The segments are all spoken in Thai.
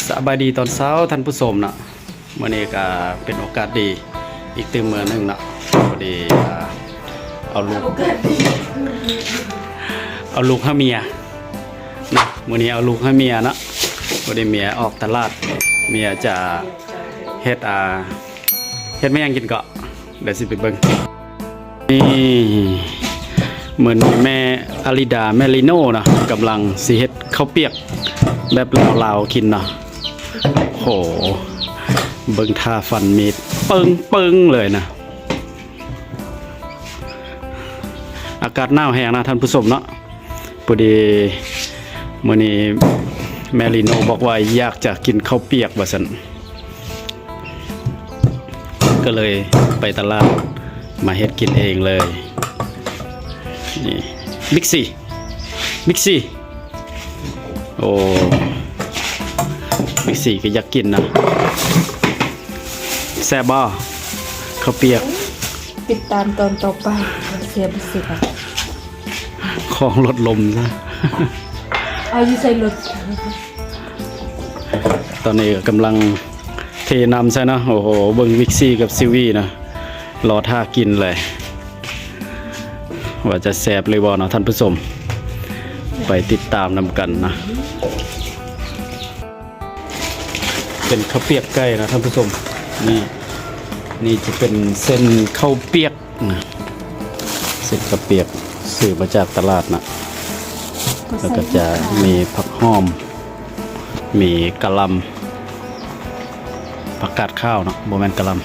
สบายดีตอนเช้าท่านผู้ชมเนาะเมื่อนี้ก็เป็นโอกาสดีอีกตื่นเมื่อนึงเนาะพอดีเอาลูกให้เมียเนาะมื่อนี้เอาลูกให้เมียเนาะพอดีเมียออกตลาดเมียจะเฮ็ดไม่ยังกินเกาะเดี๋ยวสิไปเบิ่งนี่เหมือนแม่อาริดาแม่ลิโน่เนาะกำลังสิเฮ็ดข้าวเปียกแบบลาวๆกินเนาะโหเบิ่งท่าฟันมีดปึ้งเลยนะอากาศหนาวแห้งนะท่านผู้ชมเนาะพอดีมื้อนี้แม่ลิโน่บอกว่าอยากจะกินข้าวเปียกว่าซั่นก็เลยไปตลาดมาเฮ็ดกินเองเลยนี่บิ๊กซีโอ้บิ๊กซีก็อยากกินนะแซ่บบ่ข้าวเปียกติดตามตอนต่อไปเสียบสิค่ะของลดลมซะเอาอยู่ใส่รถตอนนี้กำลังเทน้ำใช่นะโอ้โหเบิ่งบิ๊กซีกับซิวี่นะรอท่ากินเลยว่าจะแซ่บเลยบ่เนาะท่านผู้ชมไปติดตามนำกันนะเป็นข้าวเปียกไก่นะท่านผู้ชมนี่จะเป็นเส้นข้าวเปียกนะเส้นข้าวเปียกซื้อมาจากตลาดนะแล้วก็จะมีผักหอมมีกะหล่ำผักกาดข้าวเนาะโบแมนกะหล่ำ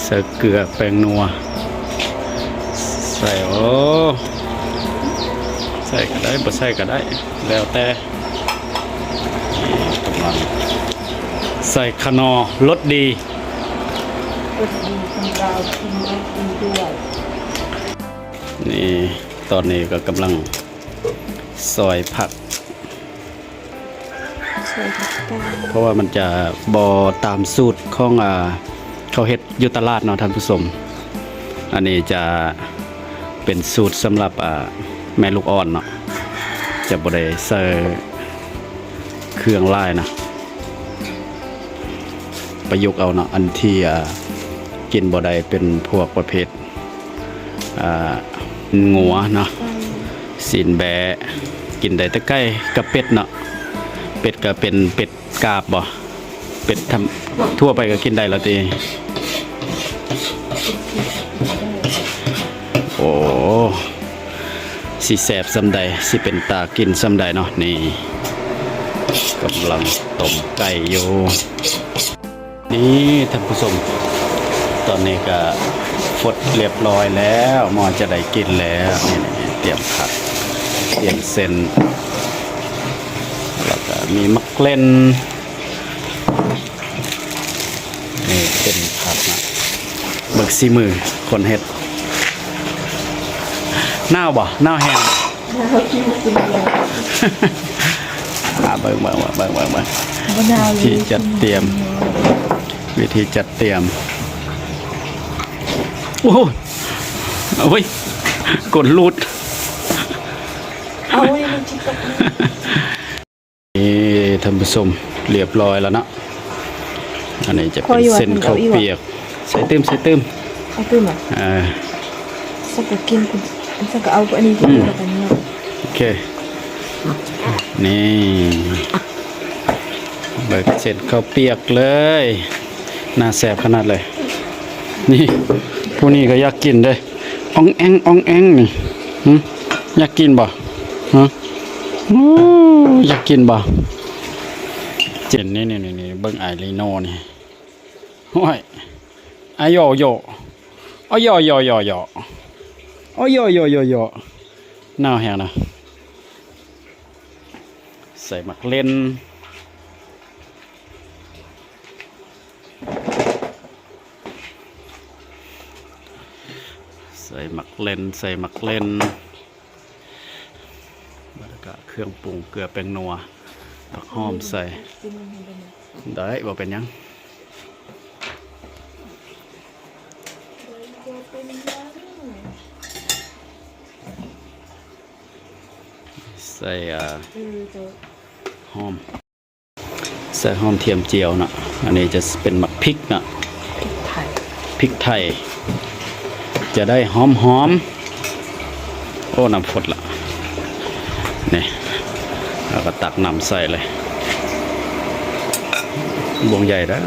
ใส่เกลือแป้งนัวใส่ใส่ก็ได้บ่ใส่ก็ได้แล้วแต่กำลังใส่ขนอรสดีของเรากินได้กินด้วยนี่ตอนนี้ก็กำลังซอยผักเพราะว่ามันจะบอตามสูตรของเขาเฮ็ดอยู่ตลาดเนาะท่านผู้ชมอันนี้จะเป็นสูตรสำหรับแม่ลูกอ่อนเนาะจะบ่ได้ใส่เครื่องลายนะประยุกต์เอาเนาะอันที่กินบ่ได้เป็นพวกประเภทงัวเนาะศีลแบะกินได้แต่ไก่กับเป็ดเนาะเป็ดก็เป็นเป็ดกาบบ่เป็ดทำทั่วไปก็กินได้แล้วตีโอ้สิแสบซำใดสิเป็นตากินซำใดเนาะนี่กำลังต้มไก่อยู่นี่ท่านผู้ชมตอนนี้ก็ฟดเรียบร้อยแล้วหมอจะได้กินแล้วนี่เตรียมผักเตรียมเส้นแล้วก็มีมะเกล็นนี่เป็นผักนะเบิกซีมือคนเฮ็ดหน้าบ่หน้าแห้งเบิ่งวิธีจัดเตรียมโอ้โหเอาไว้กดรูดเอาไว้ในจิตตกนี่ท่านผู้ชมเรียบร้อยแล้วนะอันนี้จะเป็นเส้นข้าวเปียกใส่เติมเอาเติมอ่าสักกินคุณสักเอาอันนี้กินกันเนาะโอเคนี่เบิกเส้นข้าวเปียกเลยน่าแซ่บขนาดเลยนี่ผู้นี้ก็อยากกินเลยอ่องแองนี่อยากกินบ่ฮะอยากกินบ่เจนนี่เบิ่งไอรีโน่นี่โอ้ยอายโยอ้อยโยน่าแห้งนะใส่มักเล่นใส่มักเล่นแล้วก็เครื่องปรุงเกลือแป้งนัวผักหอมใส่ได้บ่เป็นยังใส่ ส่หอมใส่หอมเทียมเจียวนะอันนี้จะเป็นหมักพริกนะ ไทย พริกไทย จะได้หอมโอ้น้ำฝดละนี่แล้วก็ตักน้ำใส่เลยบวงใหญ่แล้ว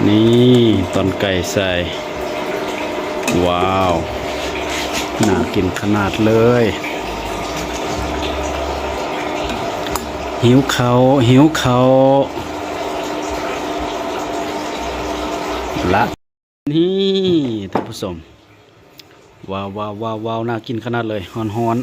นี่ตอนไก่ใส่ว้าวน่ากินขนาดเลยหิวเขาละนี่ท่านผู้ชมว้าวน่ากินขนาดเลยฮ้อน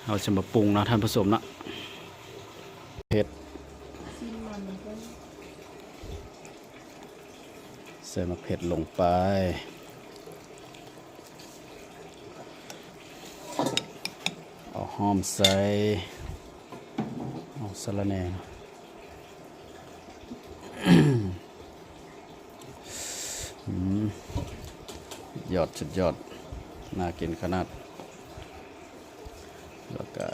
เราจะมาปรุงนะท่านผู้ชมนะเผ็ดใส่มะเผ็ดลงไปเอาหอมใส่เอาสะระแหน่สุดยอดน่ากินขนาดแล้วก็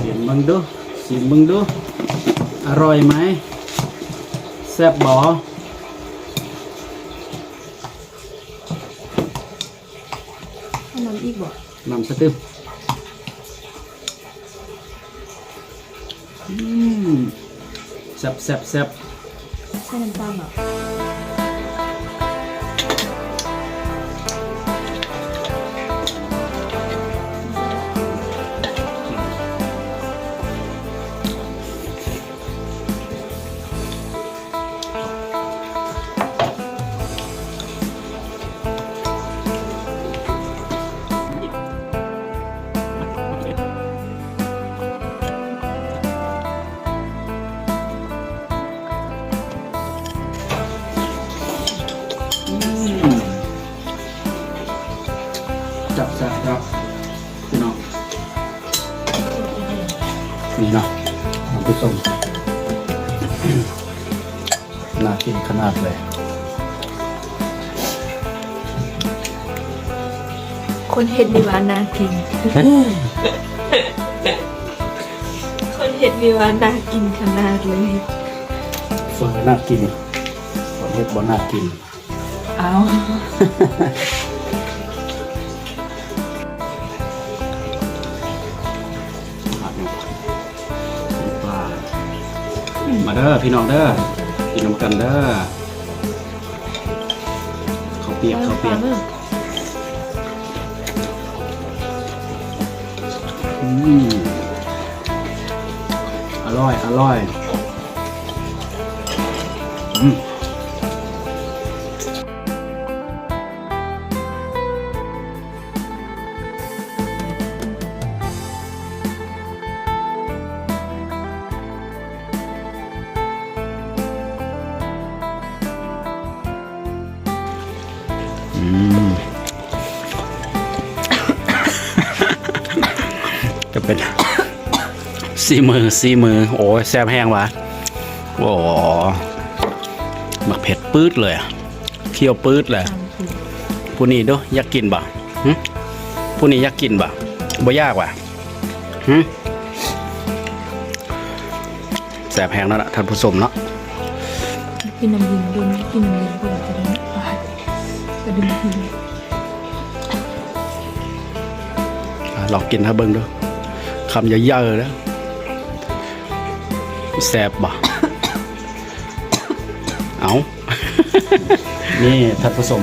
เห็นมึงดูสิมึงดูอร่อยไหมแซ่บบ่ เอาน้ำอีกบ่ น้ำสตึมแซ่บใส่น้ำตาลเหรอจับครับพี่น้องนี่เนาะน้ำผสมน่ากินขนาดเลย คนเห็ดมีวานากิน คนเห็ดมีวานากินขนาดเลย เฟอร์น่ากินคนเฮ็ดบ่น่ากิน เอา มาเด้อพี่น้องเด้อกินน้ำกันเด้อข้าวเปียกอร่อยจะเป็น ซีมือโอ้ยแซ่บแห้งวะโอ้หมักเผ็ดปื๊ดเลยเคี่ยวปื๊ดเลยผู้นี้ดูอยากกินบ่ผู้นี้อยากกินบ่บ่ยากว่ะแซ่บแห้งแล้วนะท่านผู้ชมเนาะ กินน้ำยินบนกินน้ำยินบนจะได้กระดึงที ลองกินถ้าเบิ่งดูคำเยอะๆนะแซ่บบ่ เอา นี่ท่านผู้ชม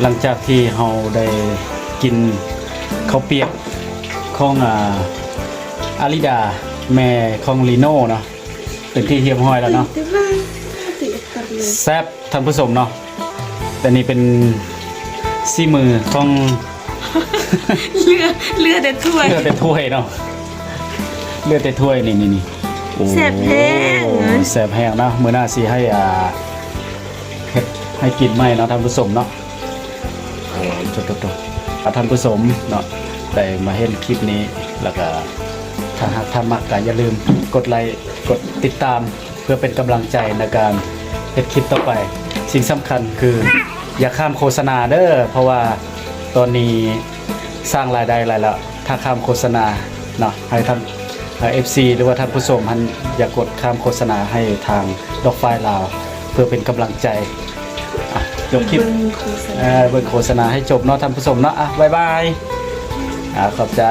หลังจากที่เราได้กินข้าวเปียกของอาริดาแม่ของลีโน่เนาะเป็นที่เฮียมห้อยแล้วเนาะแซ่บท่านผู้ชมเนาะแต่นี่เป็นซีมือของ เลือดแต่ถ้วย เลือดแต่ถ้วยเนาะเลือดแต่ถ้วยนี่โอ้ แซ่บแห้ง แซ่บแห้งนะมื้อหน้าสิให้เฮ็ดให้กินใหม่เนาะท่านผู้ชมเนาะโอ้จดท่านผู้ชมเนาะได้มาเห็นคลิปนี้แล้วก็ถ้า ถ้าหากท่านมักก็อย่าลืมกดไลค์กดติดตามเพื่อเป็นกำลังใจในการเฮ็ดคลิปต่อไปสิ่งสำคัญคืออย่าข้ามโฆษณาเด้อเพราะว่าตอนนี้สร้างรายได้หลายแล้วถ้าข้ามโฆษณาเนาะให้ท่านFC หรือว่าท่านผู้ชมท่านอย่ากดข้ามโฆษณาให้ทางดอกไฟลาวเพื่อเป็นกำลังใจอ่ะจบคลิป เบิ่งโฆษณา เบิ่งโฆษณาให้จบเนาะท่านผู้ชมเนาะอ่ะบ๊ายบายขอบใจ